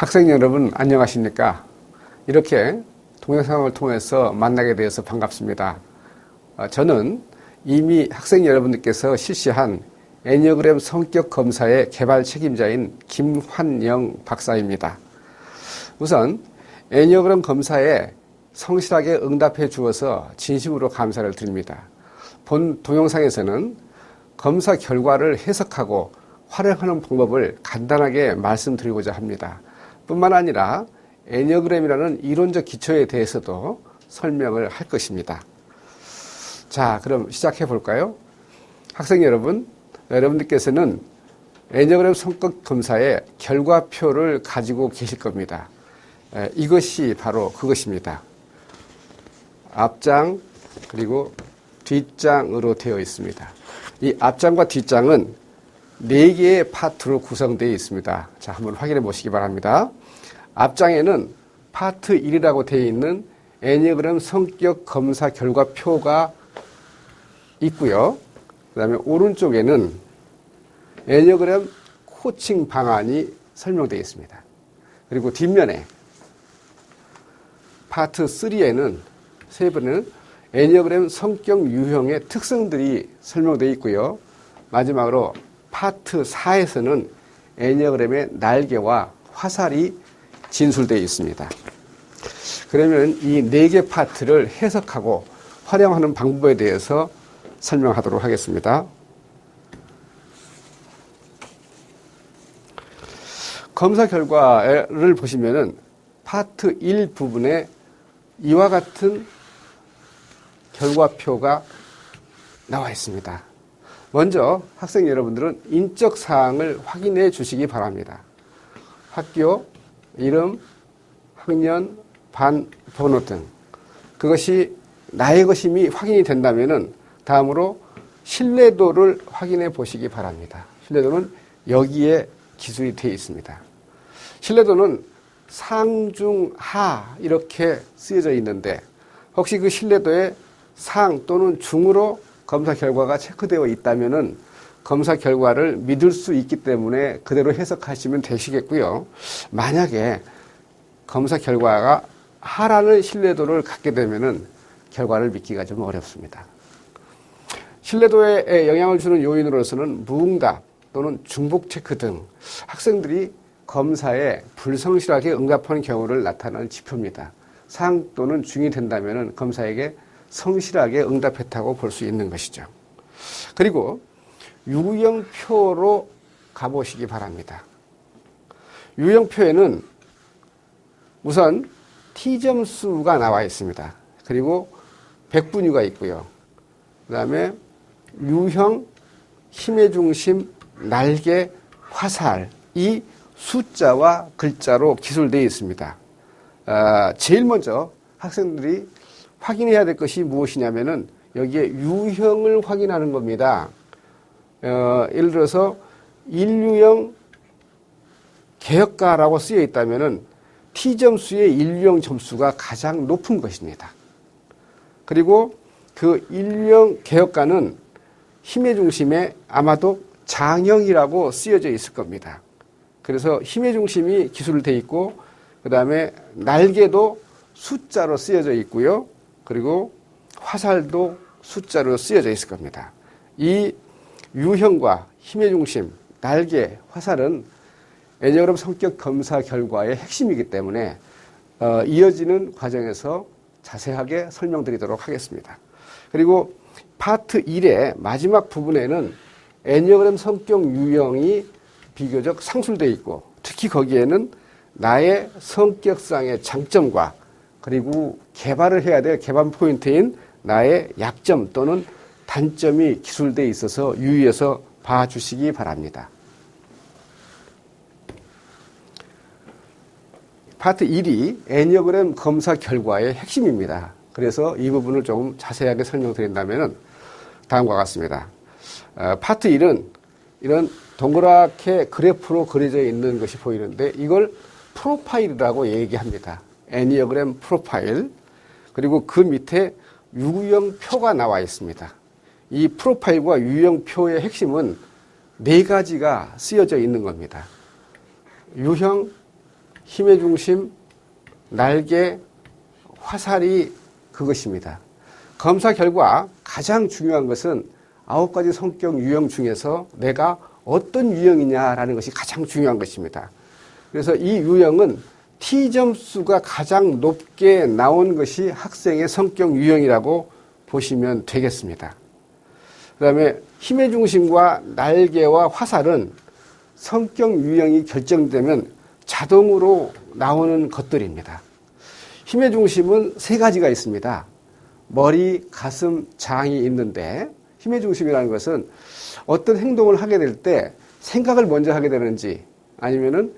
학생 여러분 안녕하십니까? 이렇게 동영상을 통해서 만나게 되어서 반갑습니다. 저는 이미 학생 여러분들께서 실시한 애니어그램 성격 검사의 개발 책임자인 김환영 박사입니다. 우선 애니어그램 검사에 성실하게 응답해 주어서 진심으로 감사를 드립니다. 본 동영상에서는 검사 결과를 해석하고 활용하는 방법을 간단하게 말씀드리고자 합니다. 뿐만 아니라 애니어그램이라는 이론적 기초에 대해서도 설명을 할 것입니다. 자, 그럼 시작해 볼까요? 학생 여러분, 여러분들께서는 애니어그램 성격 검사의 결과표를 가지고 계실 겁니다. 이것이 바로 그것입니다. 앞장 그리고 뒷장으로 되어 있습니다. 이 앞장과 뒷장은 4개의 파트로 구성되어 있습니다. 자, 한번 확인해 보시기 바랍니다. 앞장에는 파트 1이라고 되어 있는 애니어그램 성격 검사 결과표가 있고요. 그 다음에 오른쪽에는 애니어그램 코칭 방안이 설명되어 있습니다. 그리고 뒷면에 파트 3에는 세 번은 애니어그램 성격 유형의 특성들이 설명되어 있고요. 마지막으로 파트 4에서는 애니어그램의 날개와 화살이 진술되어 있습니다. 그러면 이 4개 파트를 해석하고 활용하는 방법에 대해서 설명하도록 하겠습니다. 검사 결과를 보시면은 파트 1 부분에 이와 같은 결과표가 나와 있습니다. 먼저 학생 여러분들은 인적 사항을 확인해 주시기 바랍니다. 학교, 이름, 학년, 반, 번호 등 그것이 나의 것임이 확인이 된다면은 다음으로 신뢰도를 확인해 보시기 바랍니다. 신뢰도는 여기에 기술이 되어 있습니다. 신뢰도는 상, 중, 하 이렇게 쓰여져 있는데 혹시 그 신뢰도에 상 또는 중으로 검사 결과가 체크되어 있다면은 검사 결과를 믿을 수 있기 때문에 그대로 해석하시면 되시겠고요. 만약에 검사 결과가 하라는 신뢰도를 갖게 되면은 결과를 믿기가 좀 어렵습니다. 신뢰도에 영향을 주는 요인으로서는 무응답 또는 중복 체크 등 학생들이 검사에 불성실하게 응답하는 경우를 나타내는 지표입니다. 상 또는 중이 된다면 검사에게 성실하게 응답했다고 볼 수 있는 것이죠. 그리고 유형표로 가보시기 바랍니다. 유형표에는 우선 T점수가 나와 있습니다. 그리고 백분위가 있고요. 그 다음에 유형, 힘의 중심, 날개, 화살 이 숫자와 글자로 기술되어 있습니다. 제일 먼저 학생들이 확인해야 될 것이 무엇이냐면은 여기에 유형을 확인하는 겁니다. 예를 들어서 1유형 개혁가라고 쓰여 있다면은 T점수의 1유형 점수가 가장 높은 것입니다. 그리고 그 1유형 개혁가는 힘의 중심에 아마도 장형이라고 쓰여져 있을 겁니다. 그래서 힘의 중심이 기술되어 있고 그 다음에 날개도 숫자로 쓰여져 있고요. 그리고 화살도 숫자로 쓰여져 있을 겁니다. 이 유형과 힘의 중심, 날개, 화살은 애니어그램 성격 검사 결과의 핵심이기 때문에 이어지는 과정에서 자세하게 설명드리도록 하겠습니다. 그리고 파트 1의 마지막 부분에는 애니어그램 성격 유형이 비교적 상술되어 있고 특히 거기에는 나의 성격상의 장점과 그리고 개발을 해야 될 개발 포인트인 나의 약점 또는 단점이 기술되어 있어서 유의해서 봐주시기 바랍니다. 파트 1이 애니어그램 검사 결과의 핵심입니다. 그래서 이 부분을 조금 자세하게 설명드린다면 다음과 같습니다. 파트 1은 이런 동그랗게 그래프로 그려져 있는 것이 보이는데 이걸 프로파일이라고 얘기합니다. 애니어그램 프로파일. 그리고 그 밑에 유형표가 나와 있습니다. 이 프로파일과 유형표의 핵심은 4가지가 쓰여져 있는 겁니다. 유형, 힘의 중심, 날개, 화살이 그것입니다. 검사 결과 가장 중요한 것은 9가지 성격 유형 중에서 내가 어떤 유형이냐라는 것이 가장 중요한 것입니다. 그래서 이 유형은 T점수가 가장 높게 나온 것이 학생의 성격 유형이라고 보시면 되겠습니다. 그 다음에 힘의 중심과 날개와 화살은 성격 유형이 결정되면 자동으로 나오는 것들입니다. 힘의 중심은 3가지가 있습니다. 머리, 가슴, 장이 있는데 힘의 중심이라는 것은 어떤 행동을 하게 될 때 생각을 먼저 하게 되는지 아니면은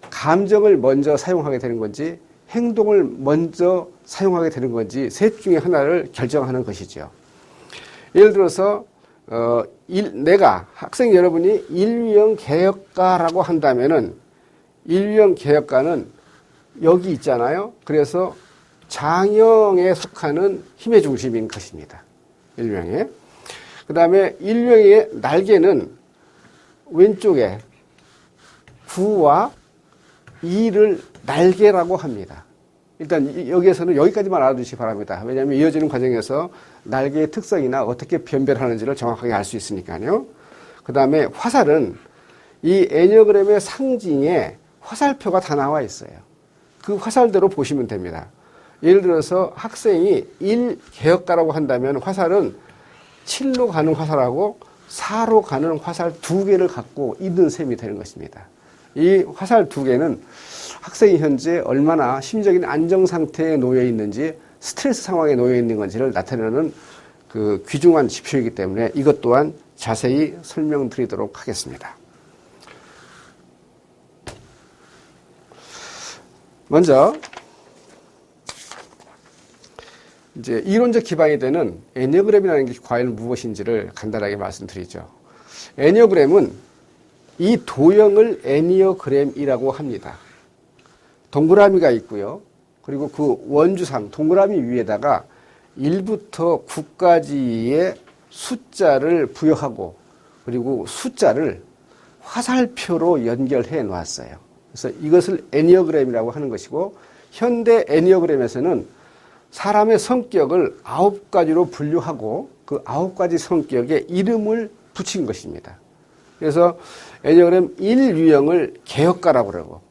감정을 먼저 사용하게 되는 건지 행동을 먼저 사용하게 되는 건지 셋 중에 하나를 결정하는 것이죠. 예를 들어서 내가 학생 여러분이 일유형 개혁가라고 한다면은 일유형 개혁가는 여기 있잖아요. 그래서 장형에 속하는 힘의 중심인 것입니다. 일유형에. 그 다음에 일유형의 날개는 왼쪽에 9와 2를 날개라고 합니다. 일단 여기에서는 여기까지만 알아두시기 바랍니다. 왜냐하면 이어지는 과정에서 날개의 특성이나 어떻게 변별하는지를 정확하게 알 수 있으니까요. 그 다음에 화살은 이 애니어그램의 상징에 화살표가 다 나와 있어요. 그 화살대로 보시면 됩니다. 예를 들어서 학생이 1개혁가라고 한다면 화살은 7로 가는 화살하고 4로 가는 화살 2개를 갖고 있는 셈이 되는 것입니다. 이 화살 2개는 학생이 현재 얼마나 심적인 안정 상태에 놓여 있는지 스트레스 상황에 놓여 있는 건지를 나타내는 그 귀중한 지표이기 때문에 이것 또한 자세히 설명드리도록 하겠습니다. 먼저 이제 이론적 기반이 되는 애니어그램이라는 게 과연 무엇인지를 간단하게 말씀드리죠. 애니어그램은 이 도형을 애니어그램이라고 합니다. 동그라미가 있고요. 그리고 그 원주상 동그라미 위에다가 1부터 9까지의 숫자를 부여하고 그리고 숫자를 화살표로 연결해 놓았어요. 그래서 이것을 애니어그램이라고 하는 것이고 현대 애니어그램에서는 사람의 성격을 9가지로 분류하고 그 9가지 성격에 이름을 붙인 것입니다. 그래서 애니어그램 1유형을 개혁가라고 그러고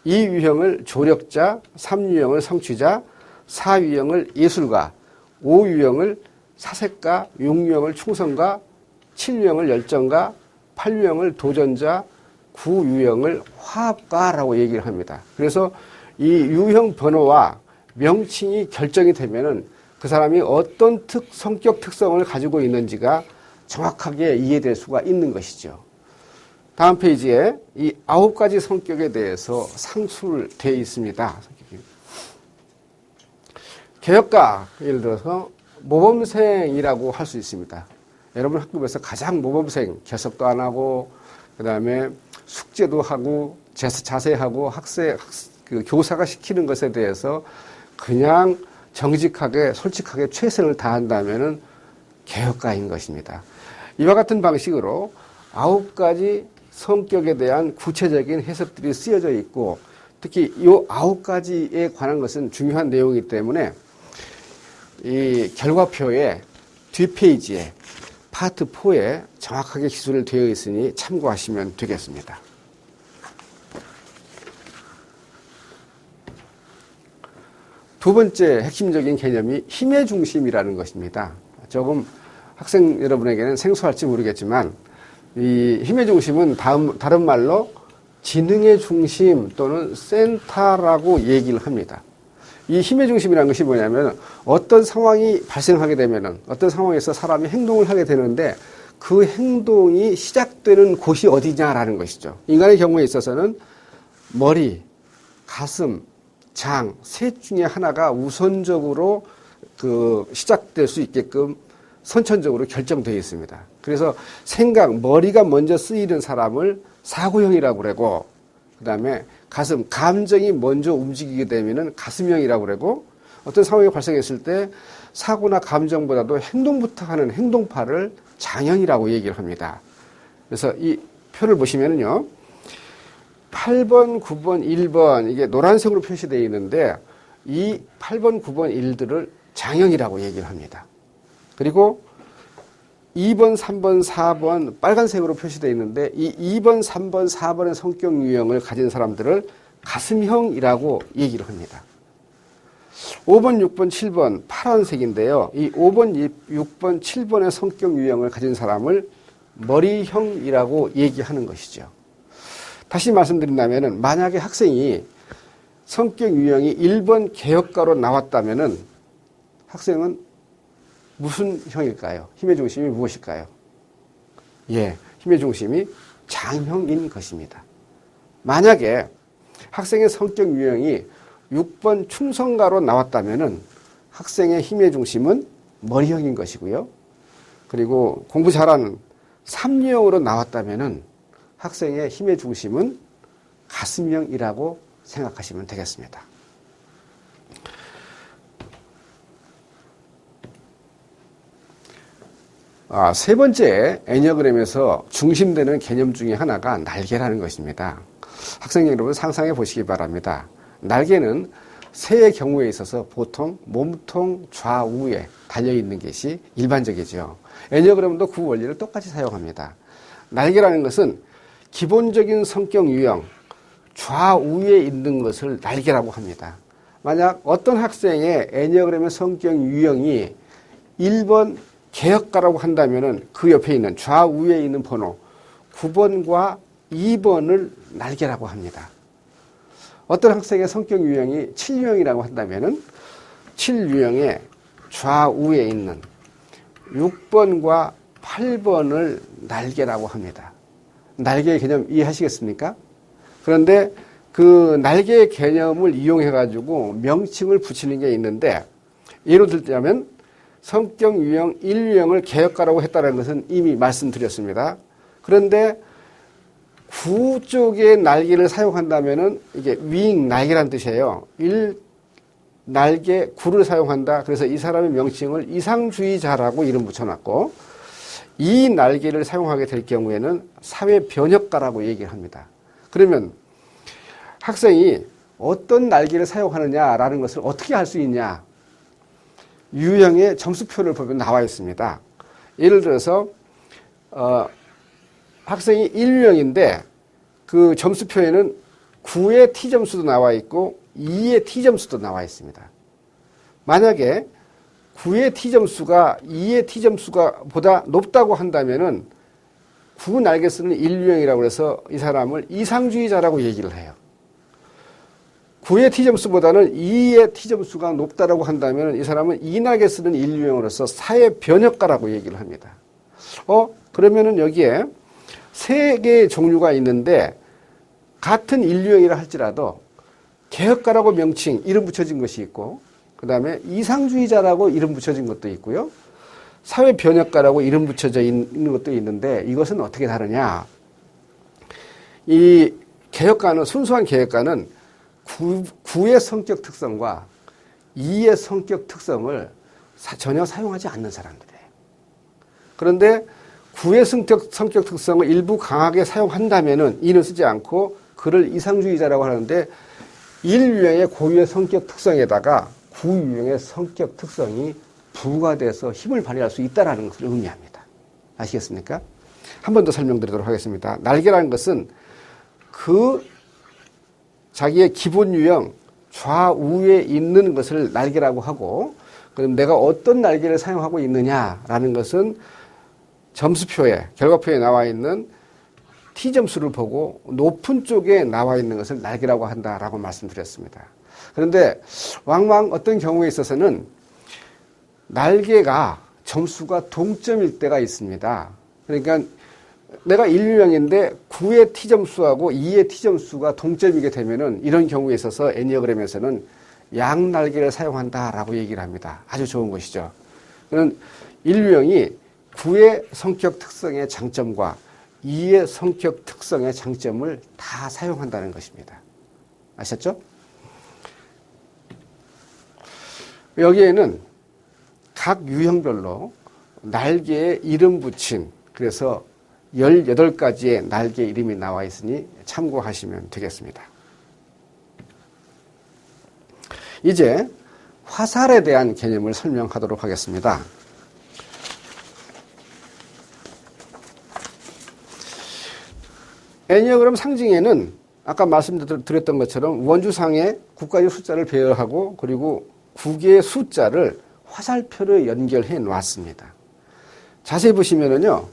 2유형을 조력자, 3유형을 성취자, 4유형을 예술가, 5유형을 사색가, 6유형을 충성가, 7유형을 열정가, 8유형을 도전자, 9유형을 화합가라고 얘기를 합니다. 그래서 이 유형 번호와 명칭이 결정이 되면은 그 사람이 어떤 성격 특성을 가지고 있는지가 정확하게 이해될 수가 있는 것이죠. 다음 페이지에 이 9가지 성격에 대해서 상술되어 있습니다. 개혁가, 예를 들어서 모범생이라고 할 수 있습니다. 여러분 학급에서 가장 모범생, 결석도 안 하고, 그 다음에 숙제도 하고, 자세하고, 그 교사가 시키는 것에 대해서 그냥 정직하게, 솔직하게 최선을 다한다면은 개혁가인 것입니다. 이와 같은 방식으로 9가지 성격에 대한 구체적인 해석들이 쓰여져 있고 특히 이 9가지에 관한 것은 중요한 내용이기 때문에 이 결과표의 뒷페이지에 파트 4에 정확하게 기술을 되어 있으니 참고하시면 되겠습니다. 두 번째 핵심적인 개념이 힘의 중심이라는 것입니다. 조금 학생 여러분에게는 생소할지 모르겠지만 이 힘의 중심은 다른 말로 지능의 중심 또는 센터라고 얘기를 합니다. 이 힘의 중심이라는 것이 뭐냐면 어떤 상황이 발생하게 되면은 어떤 상황에서 사람이 행동을 하게 되는데 그 행동이 시작되는 곳이 어디냐라는 것이죠. 인간의 경우에 있어서는 머리, 가슴, 장, 셋 중에 하나가 우선적으로 시작될 수 있게끔 선천적으로 결정되어 있습니다. 그래서 머리가 먼저 쓰이는 사람을 사고형이라고 그러고, 그 다음에 가슴, 감정이 먼저 움직이게 되면은 가슴형이라고 그러고, 어떤 상황이 발생했을 때 사고나 감정보다도 행동부터 하는 행동파를 장형이라고 얘기를 합니다. 그래서 이 표를 보시면은요, 8번, 9번, 1번 이게 노란색으로 표시되어 있는데 이 8번, 9번, 1들을 장형이라고 얘기를 합니다. 그리고 2번, 3번, 4번 빨간색으로 표시되어 있는데 이 2번, 3번, 4번의 성격 유형을 가진 사람들을 가슴형이라고 얘기를 합니다. 5번, 6번, 7번 파란색인데요. 이 5번, 6번, 7번의 성격 유형을 가진 사람을 머리형이라고 얘기하는 것이죠. 다시 말씀드린다면 만약에 학생이 성격 유형이 1번 개혁가로 나왔다면 학생은 무슨 형일까요? 힘의 중심이 무엇일까요? 예, 힘의 중심이 장형인 것입니다. 만약에 학생의 성격 유형이 6번 충성가로 나왔다면 학생의 힘의 중심은 머리형인 것이고요. 그리고 공부 잘하는 3유형으로 나왔다면 학생의 힘의 중심은 가슴형이라고 생각하시면 되겠습니다. 세 번째 애니어그램에서 중심되는 개념 중에 하나가 날개라는 것입니다. 학생 여러분 상상해 보시기 바랍니다. 날개는 새의 경우에 있어서 보통 몸통 좌우에 달려있는 것이 일반적이죠. 애니어그램도 그 원리를 똑같이 사용합니다. 날개라는 것은 기본적인 성격 유형, 좌우에 있는 것을 날개라고 합니다. 만약 어떤 학생의 애니어그램의 성격 유형이 1번 개혁가라고 한다면 그 옆에 있는 좌우에 있는 번호 9번과 2번을 날개라고 합니다. 어떤 학생의 성격 유형이 7유형이라고 한다면 7유형의 좌우에 있는 6번과 8번을 날개라고 합니다. 날개의 개념 이해하시겠습니까? 그런데 그 날개의 개념을 이용해 가지고 명칭을 붙이는 게 있는데 예로 들자면 성격 유형 1유형을 개혁가라고 했다는 것은 이미 말씀드렸습니다. 그런데 구 쪽의 날개를 사용한다면은 이게 윙 날개란 뜻이에요. 1날개 9를 사용한다. 그래서 이 사람의 명칭을 이상주의자라고 이름 붙여놨고 이 날개를 사용하게 될 경우에는 사회 변혁가라고 얘기를 합니다. 그러면 학생이 어떤 날개를 사용하느냐라는 것을 어떻게 알 수 있냐? 유형의 점수표를 보면 나와 있습니다. 예를 들어서 학생이 1유형인데 그 점수표에는 9의 T점수도 나와 있고 2의 T점수도 나와 있습니다. 만약에 9의 T점수가 2의 T점수가 보다 높다고 한다면은 9 날개 쓰는 1유형이라고 해서 이 사람을 이상주의자라고 얘기를 해요. 9의 T점수보다는 2의 T점수가 높다라고 한다면 이 사람은 2날개 쓰는 1유형으로서 사회 변혁가라고 얘기를 합니다. 그러면은 여기에 세 개의 종류가 있는데 같은 1유형이라 할지라도 개혁가라고 명칭, 이름 붙여진 것이 있고 그 다음에 이상주의자라고 이름 붙여진 것도 있고요. 사회 변혁가라고 이름 붙여져 있는 것도 있는데 이것은 어떻게 다르냐. 이 개혁가는, 순수한 개혁가는 9의 성격 특성과 2의 성격 특성을 전혀 사용하지 않는 사람들이에요. 그런데 9의 성격 특성을 일부 강하게 사용한다면은 2는 쓰지 않고 그를 이상주의자라고 하는데 1유형의 고유의 성격 특성에다가 9유형의 성격 특성이 부과돼서 힘을 발휘할 수 있다는 것을 의미합니다. 아시겠습니까? 한 번 더 설명드리도록 하겠습니다. 날개라는 것은 그 자기의 기본 유형 좌우에 있는 것을 날개라고 하고 그럼 내가 어떤 날개를 사용하고 있느냐라는 것은 점수표에 결과표에 나와 있는 T점수를 보고 높은 쪽에 나와 있는 것을 날개라고 한다라고 말씀드렸습니다. 그런데 왕왕 어떤 경우에 있어서는 날개가 점수가 동점일 때가 있습니다. 그러니까 내가 1유형인데 9의 T점수하고 2의 T점수가 동점이게 되면은 이런 경우에 있어서 애니어그램에서는 양날개를 사용한다라고 얘기를 합니다. 아주 좋은 것이죠. 그는 1유형이 9의 성격 특성의 장점과 2의 성격 특성의 장점을 다 사용한다는 것입니다. 아셨죠? 여기에는 각 유형별로 날개에 이름 붙인, 그래서 18가지의 날개 이름이 나와 있으니 참고하시면 되겠습니다. 이제 화살에 대한 개념을 설명하도록 하겠습니다. 애니어그램 상징에는 아까 말씀드렸던 것처럼 원주상에 9가지 숫자를 배열하고 그리고 9개의 숫자를 화살표로 연결해 놨습니다. 자세히 보시면은요,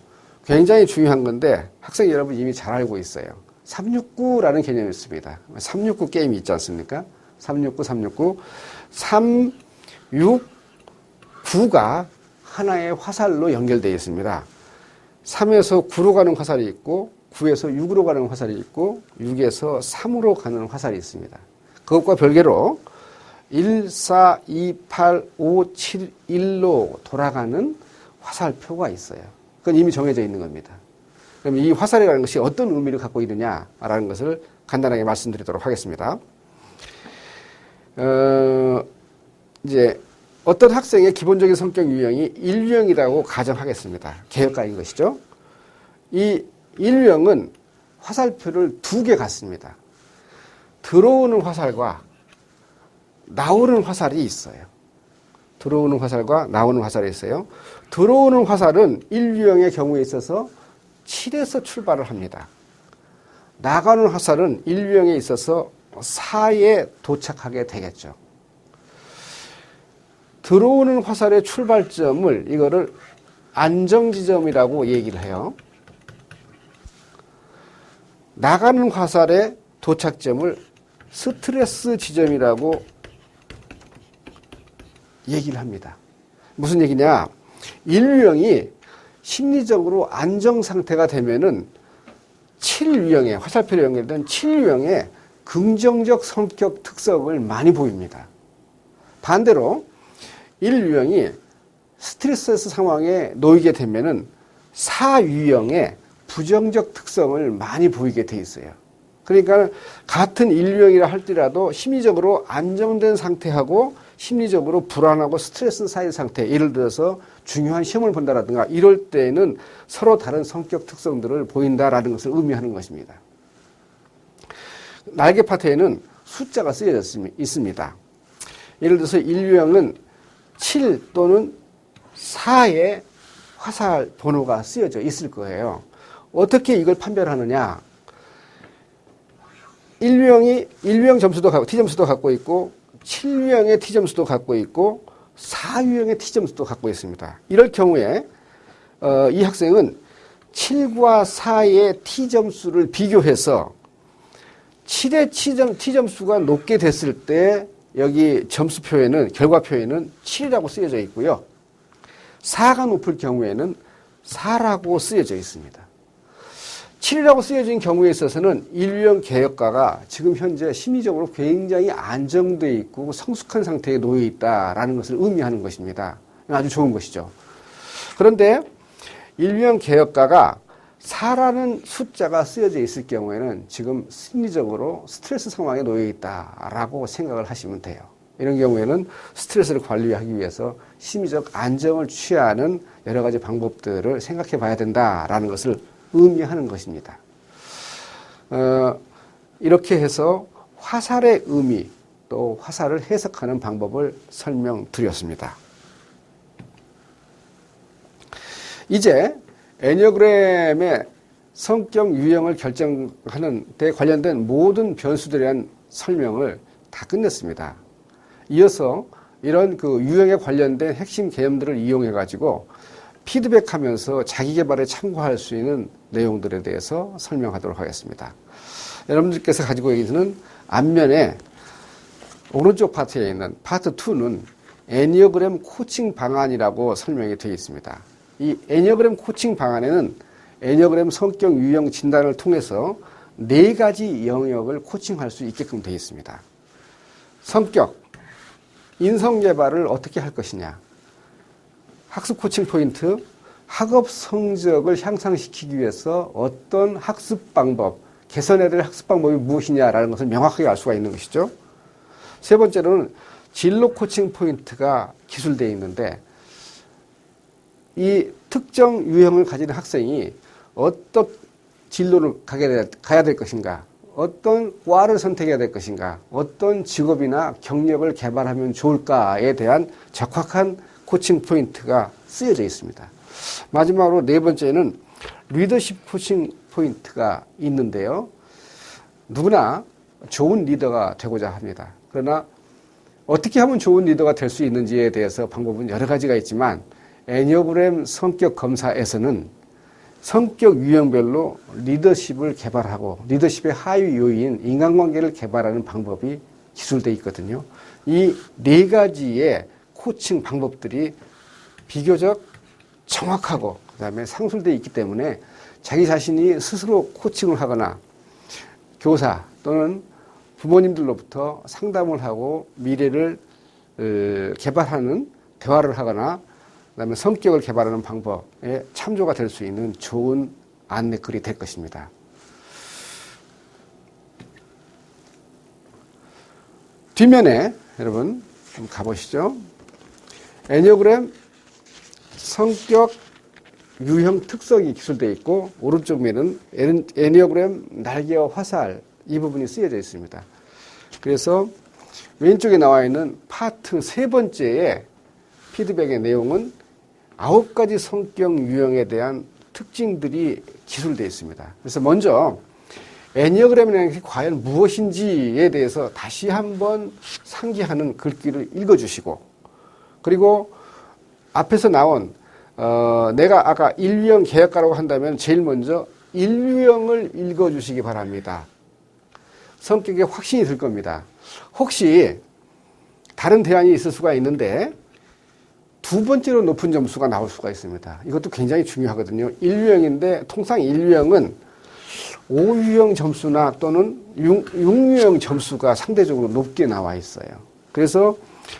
굉장히 중요한 건데 학생 여러분 이미 잘 알고 있어요. 369라는 개념이 있습니다. 369 게임이 있지 않습니까? 369. 3, 6, 9가 하나의 화살로 연결되어 있습니다. 3에서 9로 가는 화살이 있고 9에서 6으로 가는 화살이 있고 6에서 3으로 가는 화살이 있습니다. 그것과 별개로 1, 4, 2, 8, 5, 7, 1로 돌아가는 화살표가 있어요. 그건 이미 정해져 있는 겁니다. 그럼 이 화살이라는 것이 어떤 의미를 갖고 있느냐라는 것을 간단하게 말씀드리도록 하겠습니다. 이제 어떤 학생의 기본적인 성격 유형이 일유형이라고 가정하겠습니다. 개혁가인 것이죠. 이 일유형은 화살표를 2개 갖습니다. 들어오는 화살과 나오는 화살이 있어요. 들어오는 화살과 나오는 화살이 있어요. 들어오는 화살은 일유형의 경우에 있어서 7에서 출발을 합니다. 나가는 화살은 일유형에 있어서 4에 도착하게 되겠죠. 들어오는 화살의 출발점을 이거를 안정지점이라고 얘기를 해요. 나가는 화살의 도착점을 스트레스 지점이라고 얘기를 합니다. 무슨 얘기냐? 일유형이 심리적으로 안정 상태가 되면은 7유형의 화살표로 연결된 7유형의 긍정적 성격 특성을 많이 보입니다. 반대로 1유형이 스트레스 상황에 놓이게 되면은 4유형의 부정적 특성을 많이 보이게 돼 있어요. 그러니까 같은 1유형이라 할지라도 심리적으로 안정된 상태하고 심리적으로 불안하고 스트레스 쌓인 상태, 예를 들어서 중요한 시험을 본다라든가 이럴 때에는 서로 다른 성격 특성들을 보인다라는 것을 의미하는 것입니다. 날개 파트에는 숫자가 쓰여져 있습니다. 예를 들어서 1유형은 7 또는 4의 화살 번호가 쓰여져 있을 거예요. 어떻게 이걸 판별하느냐? 1유형 점수도 갖고, T점수도 갖고 있고, 7유형의 T점수도 갖고 있고, 4유형의 T점수도 갖고 있습니다. 이럴 경우에, 이 학생은 7과 4의 T점수를 비교해서 7의 T점수가 높게 됐을 때, 여기 점수표에는, 결과표에는 7이라고 쓰여져 있고요. 4가 높을 경우에는 4라고 쓰여져 있습니다. 7이라고 쓰여진 경우에 있어서는 일유형 개혁가가 지금 현재 심리적으로 굉장히 안정되어 있고 성숙한 상태에 놓여 있다라는 것을 의미하는 것입니다. 아주 좋은 것이죠. 그런데 일유형 개혁가가 4라는 숫자가 쓰여져 있을 경우에는 지금 심리적으로 스트레스 상황에 놓여 있다라고 생각을 하시면 돼요. 이런 경우에는 스트레스를 관리하기 위해서 심리적 안정을 취하는 여러 가지 방법들을 생각해 봐야 된다라는 것을 의미하는 것입니다. 이렇게 해서 화살의 의미 또 화살을 해석하는 방법을 설명드렸습니다. 이제 애니어그램의 성격 유형을 결정하는 데 관련된 모든 변수들에 대한 설명을 다 끝냈습니다. 이어서 이런 그 유형에 관련된 핵심 개념들을 이용해 가지고 피드백하면서 자기 개발에 참고할 수 있는 내용들에 대해서 설명하도록 하겠습니다. 여러분들께서 가지고 계시는 앞면에 오른쪽 파트에 있는 파트 2는 애니어그램 코칭 방안이라고 설명이 되어 있습니다. 이 애니어그램 코칭 방안에는 애니어그램 성격 유형 진단을 통해서 4가지 영역을 코칭할 수 있게끔 되어 있습니다. 성격, 인성 개발을 어떻게 할 것이냐, 학습 코칭 포인트, 학업 성적을 향상시키기 위해서 어떤 학습 방법, 개선해야 될 학습 방법이 무엇이냐라는 것을 명확하게 알 수가 있는 것이죠. 세 번째로는 진로 코칭 포인트가 기술되어 있는데 이 특정 유형을 가진 학생이 어떤 진로를 가야 될 것인가, 어떤 과를 선택해야 될 것인가, 어떤 직업이나 경력을 개발하면 좋을까에 대한 적확한 코칭 포인트가 쓰여져 있습니다. 마지막으로 네 번째는 리더십 코칭 포인트가 있는데요. 누구나 좋은 리더가 되고자 합니다. 그러나 어떻게 하면 좋은 리더가 될 수 있는지에 대해서 방법은 여러 가지가 있지만 애니어그램 성격 검사에서는 성격 유형별로 리더십을 개발하고 리더십의 하위 요인 인간관계를 개발하는 방법이 기술되어 있거든요. 이 네 가지의 코칭 방법들이 비교적 정확하고 그다음에 상술되어 있기 때문에 자기 자신이 스스로 코칭을 하거나 교사 또는 부모님들로부터 상담을 하고 미래를 개발하는 대화를 하거나 그다음에 성격을 개발하는 방법에 참조가 될 수 있는 좋은 안내글이 될 것입니다. 뒷면에 여러분 좀 가보시죠. 애니어그램 성격 유형 특성이 기술되어 있고 오른쪽 면은 애니어그램 날개와 화살 이 부분이 쓰여져 있습니다. 그래서 왼쪽에 나와 있는 파트 세 번째의 피드백의 내용은 9가지 성격 유형에 대한 특징들이 기술되어 있습니다. 그래서 먼저 애니어그램이라는 게 과연 무엇인지에 대해서 다시 한번 상기하는 글귀를 읽어주시고 그리고 앞에서 나온 내가 아까 1유형 계약가라고 한다면 제일 먼저 1유형을 읽어주시기 바랍니다. 성격에 확신이 들 겁니다. 혹시 다른 대안이 있을 수가 있는데 두 번째로 높은 점수가 나올 수가 있습니다. 이것도 굉장히 중요하거든요. 1유형인데 통상 1유형은 5유형 점수나 또는 6유형 점수가 상대적으로 높게 나와 있어요. 그래서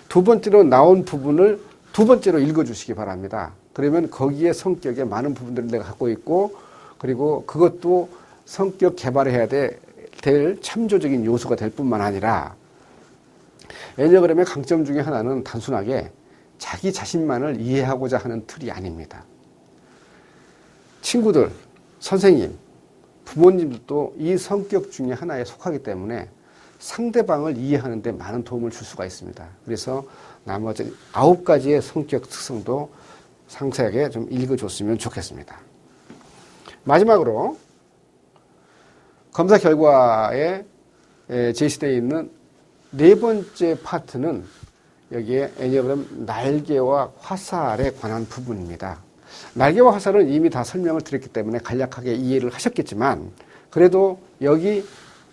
두 번째로 나온 부분을 두 번째로 읽어주시기 바랍니다. 그러면 거기에 성격의 많은 부분들을 내가 갖고 있고 그리고 그것도 성격 개발해야 될 참조적인 요소가 될 뿐만 아니라 애니어그램의 강점 중에 하나는 단순하게 자기 자신만을 이해하고자 하는 틀이 아닙니다. 친구들, 선생님, 부모님들도 이 성격 중에 하나에 속하기 때문에 상대방을 이해하는 데 많은 도움을 줄 수가 있습니다. 그래서 나머지 9가지의 성격 특성도 상세하게 좀 읽어줬으면 좋겠습니다. 마지막으로 검사 결과에 제시되어 있는 네 번째 파트는 여기에 애니어그램 날개와 화살에 관한 부분입니다. 날개와 화살은 이미 다 설명을 드렸기 때문에 간략하게 이해를 하셨겠지만 그래도 여기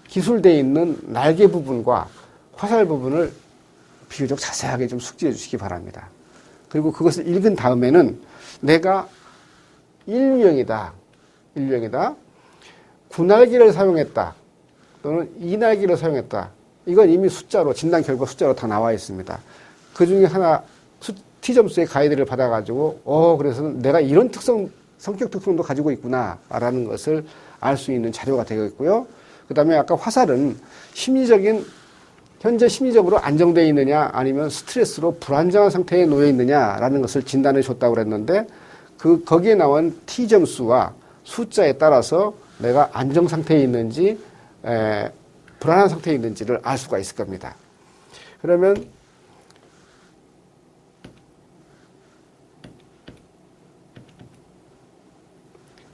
기술되어 있는 날개 부분과 화살 부분을 비교적 자세하게 좀 숙지해 주시기 바랍니다. 그리고 그것을 읽은 다음에는 내가 1유형이다. 9날개를 사용했다. 또는 2날개를 사용했다. 이건 이미 숫자로 진단 결과 숫자로 다 나와 있습니다. 그 중에 하나 T점수의 가이드를 받아가지고 그래서 내가 이런 성격 특성도 가지고 있구나라는 것을 알 수 있는 자료가 되어 있고요. 그 다음에 아까 화살은 현재 심리적으로 안정되어 있느냐 아니면 스트레스로 불안정한 상태에 놓여 있느냐라는 것을 진단해 줬다고 그랬는데 거기에 나온 T점수와 숫자에 따라서 내가 안정 상태에 있는지 불안한 상태에 있는지를 알 수가 있을 겁니다. 그러면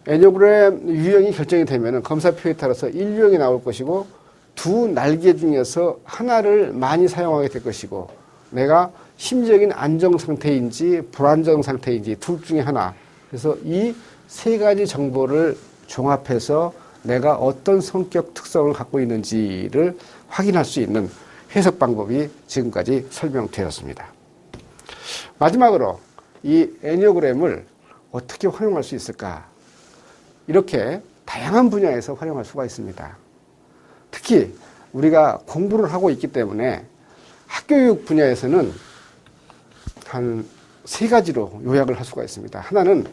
애니어그램 유형이 결정이 되면 검사표에 따라서 1유형이 나올 것이고 두 날개 중에서 하나를 많이 사용하게 될 것이고 내가 심리적인 안정 상태인지 불안정 상태인지 둘 중에 하나. 그래서 이 세 가지 정보를 종합해서 내가 어떤 성격 특성을 갖고 있는지를 확인할 수 있는 해석 방법이 지금까지 설명되었습니다. 마지막으로 이 애니어그램을 어떻게 활용할 수 있을까? 이렇게 다양한 분야에서 활용할 수가 있습니다. 특히 우리가 공부를 하고 있기 때문에 학교교육 분야에서는 한 세 가지로 요약을 할 수가 있습니다. 하나는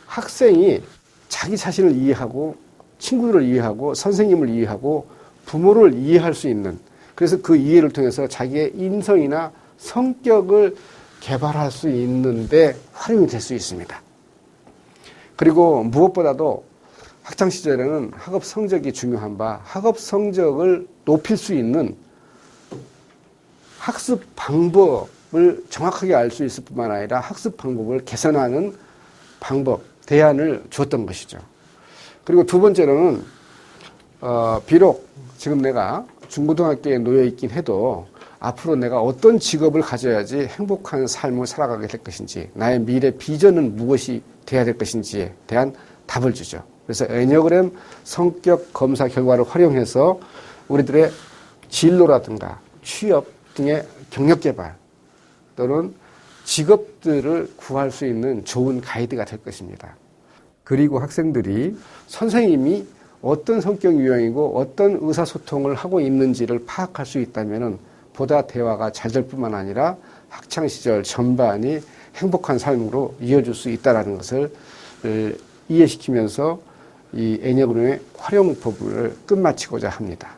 학생이 자기 자신을 이해하고 친구들을 이해하고 선생님을 이해하고 부모를 이해할 수 있는 그래서 그 이해를 통해서 자기의 인성이나 성격을 개발할 수 있는데 활용이 될 수 있습니다. 그리고 무엇보다도 학창 시절에는 학업 성적이 중요한 바 학업 성적을 높일 수 있는 학습 방법을 정확하게 알 수 있을 뿐만 아니라 학습 방법을 개선하는 방법, 대안을 주었던 것이죠. 그리고 두 번째로는 비록 지금 내가 중고등학교에 놓여 있긴 해도 앞으로 내가 어떤 직업을 가져야지 행복한 삶을 살아가게 될 것인지, 나의 미래 비전은 무엇이 돼야 될 것인지에 대한 답을 주죠. 그래서 애니어그램 성격 검사 결과를 활용해서 우리들의 진로라든가 취업 등의 경력 개발 또는 직업들을 구할 수 있는 좋은 가이드가 될 것입니다. 그리고 학생들이 선생님이 어떤 성격 유형이고 어떤 의사소통을 하고 있는지를 파악할 수 있다면 보다 대화가 잘 될 뿐만 아니라 학창시절 전반이 행복한 삶으로 이어질 수 있다는 것을 이해시키면서 이 애니어그램의 활용법을 끝마치고자 합니다.